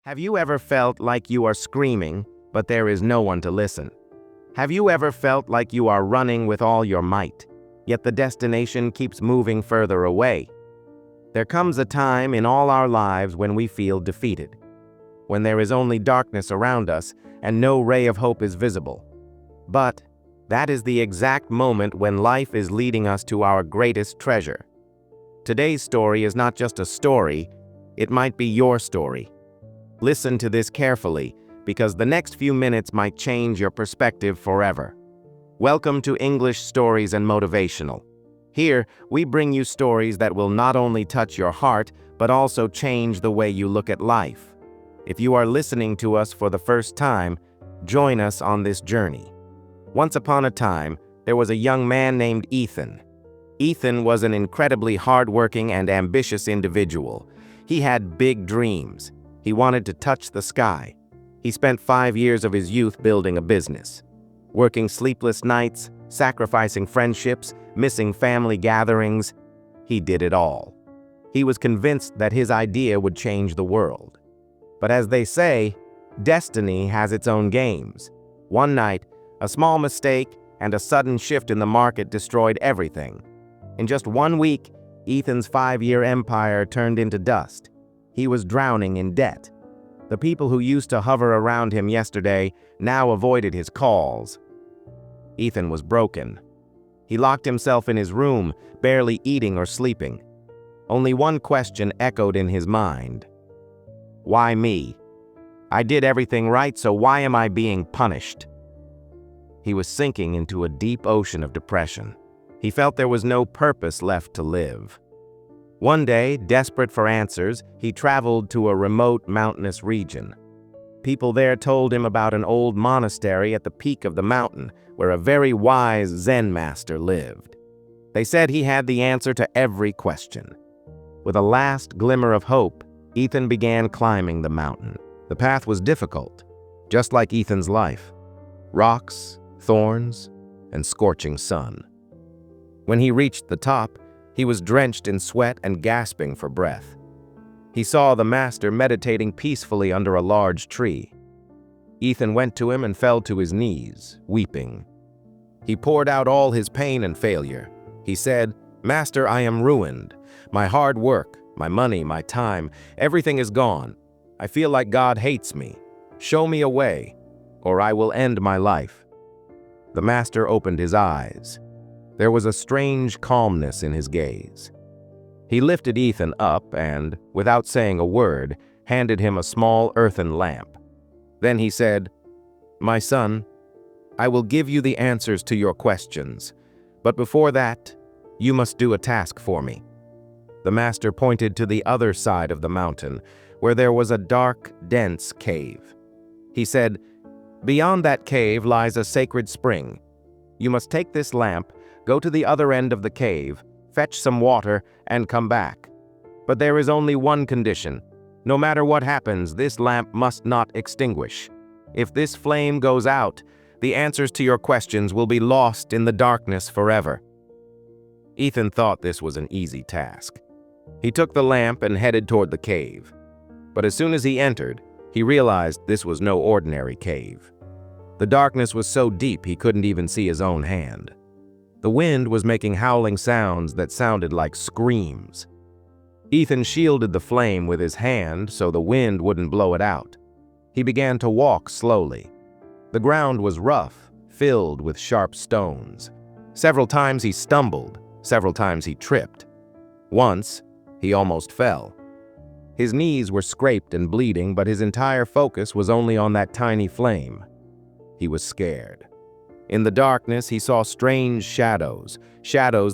Have you ever felt like you are screaming, but there is no one to listen? Have you ever felt like you are running with all your might, yet the destination keeps moving further away? There comes a time in all our lives when we feel defeated, when there is only darkness around us and no ray of hope is visible. But that is the exact moment when life is leading us to our greatest treasure. Today's story is not just a story, it might be your story. Listen to this carefully, because the next few minutes might change your perspective forever. Welcome to English Stories and Motivational. Here, we bring you stories that will not only touch your heart, but also change the way you look at life. If you are listening to us for the first time, join us on this journey. Once upon a time, there was a young man named Ethan. Ethan was an incredibly hardworking and ambitious individual. He had big dreams. He wanted to touch the sky. He spent 5 years of his youth building a business, working sleepless nights, sacrificing friendships, missing family gatherings. He did it all. He was convinced that his idea would change the world. But as they say, destiny has its own games. One night, a small mistake and a sudden shift in the market destroyed everything. In just 1 week, Ethan's 5-year empire turned into dust. He was drowning in debt. The people who used to hover around him yesterday now avoided his calls. Ethan was broken. He locked himself in his room, barely eating or sleeping. Only one question echoed in his mind. Why me? I did everything right, so why am I being punished? He was sinking into a deep ocean of depression. He felt there was no purpose left to live. One day, desperate for answers, he traveled to a remote mountainous region. People there told him about an old monastery at the peak of the mountain, where a very wise Zen Master lived. They said he had the answer to every question. With a last glimmer of hope, Ethan began climbing the mountain. The path was difficult, just like Ethan's life. Rocks, thorns, and scorching sun. When he reached the top, he was drenched in sweat and gasping for breath. He saw the master meditating peacefully under a large tree. Ethan went to him and fell to his knees, weeping. He poured out all his pain and failure. He said, "Master, I am ruined. My hard work, my money, my time, everything is gone. I feel like God hates me. Show me a way, or I will end my life." The master opened his eyes. There was a strange calmness in his gaze. He lifted Ethan up and, without saying a word, handed him a small earthen lamp. Then he said, "My son, I will give you the answers to your questions, but before that, you must do a task for me." The master pointed to the other side of the mountain, where there was a dark, dense cave. He said, "Beyond that cave lies a sacred spring. You must take this lamp, go to the other end of the cave, fetch some water, and come back. But there is only one condition. No matter what happens, this lamp must not extinguish. If this flame goes out, the answers to your questions will be lost in the darkness forever." Ethan thought this was an easy task. He took the lamp and headed toward the cave. But as soon as he entered, he realized this was no ordinary cave. The darkness was so deep he couldn't even see his own hand. The wind was making howling sounds that sounded like screams. Ethan shielded the flame with his hand so the wind wouldn't blow it out. He began to walk slowly. The ground was rough, filled with sharp stones. Several times he stumbled, several times he tripped. Once, he almost fell. His knees were scraped and bleeding, but his entire focus was only on that tiny flame. He was scared. In the darkness, he saw strange shadows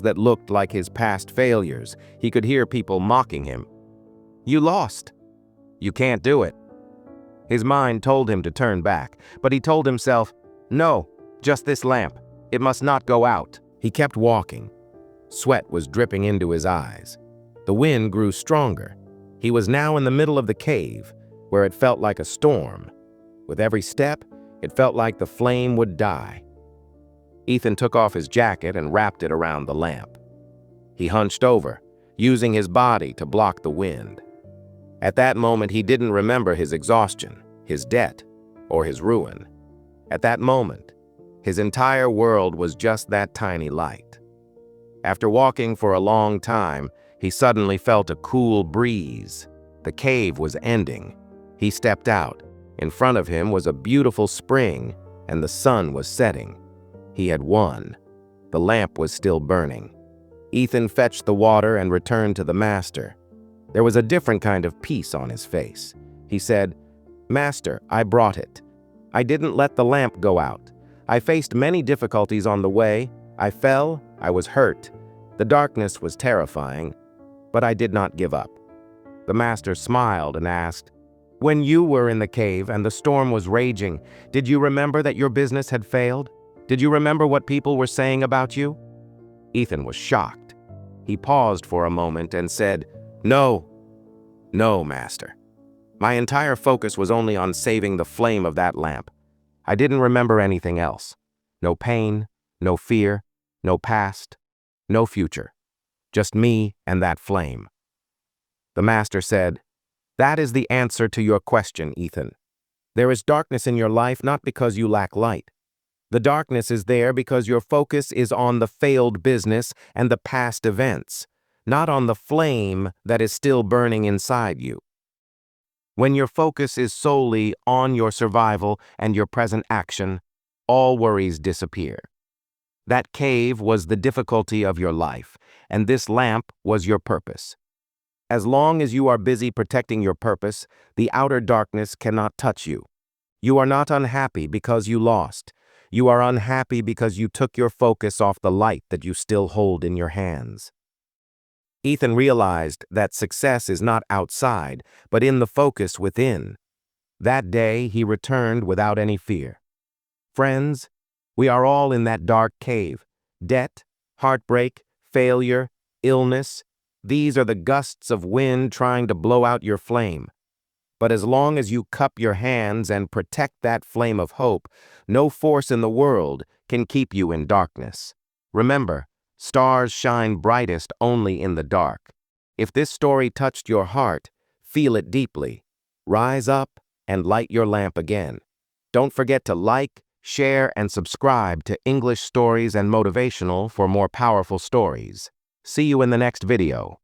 that looked like his past failures. He could hear people mocking him. "You lost. You can't do it." His mind told him to turn back, but he told himself, "No, just this lamp. It must not go out." He kept walking. Sweat was dripping into his eyes. The wind grew stronger. He was now in the middle of the cave, where it felt like a storm. With every step, it felt like the flame would die. Ethan took off his jacket and wrapped it around the lamp. He hunched over, using his body to block the wind. At that moment, he didn't remember his exhaustion, his debt, or his ruin. At that moment, his entire world was just that tiny light. After walking for a long time, he suddenly felt a cool breeze. The cave was ending. He stepped out. In front of him was a beautiful spring, and the sun was setting. He had won. The lamp was still burning. Ethan fetched the water and returned to the master. There was a different kind of peace on his face. He said, "Master, I brought it. I didn't let the lamp go out. I faced many difficulties on the way. I fell, I was hurt. The darkness was terrifying, but I did not give up." The master smiled and asked, "When you were in the cave and the storm was raging, did you remember that your business had failed? Did you remember what people were saying about you?" Ethan was shocked. He paused for a moment and said, "No, master. My entire focus was only on saving the flame of that lamp. I didn't remember anything else. No pain, no fear, no past, no future. Just me and that flame." The master said, "That is the answer to your question, Ethan. There is darkness in your life not because you lack light. The darkness is there because your focus is on the failed business and the past events, not on the flame that is still burning inside you. When your focus is solely on your survival and your present action, all worries disappear. That cave was the difficulty of your life, and this lamp was your purpose. As long as you are busy protecting your purpose, the outer darkness cannot touch you. You are not unhappy because you lost. You are unhappy because you took your focus off the light that you still hold in your hands." Ethan realized that success is not outside, but in the focus within. That day, he returned without any fear. Friends, we are all in that dark cave. Debt, heartbreak, failure, illness. These are the gusts of wind trying to blow out your flame. But as long as you cup your hands and protect that flame of hope, no force in the world can keep you in darkness. Remember, stars shine brightest only in the dark. If this story touched your heart, feel it deeply. Rise up and light your lamp again. Don't forget to like, share, and subscribe to English Stories and Motivational for more powerful stories. See you in the next video.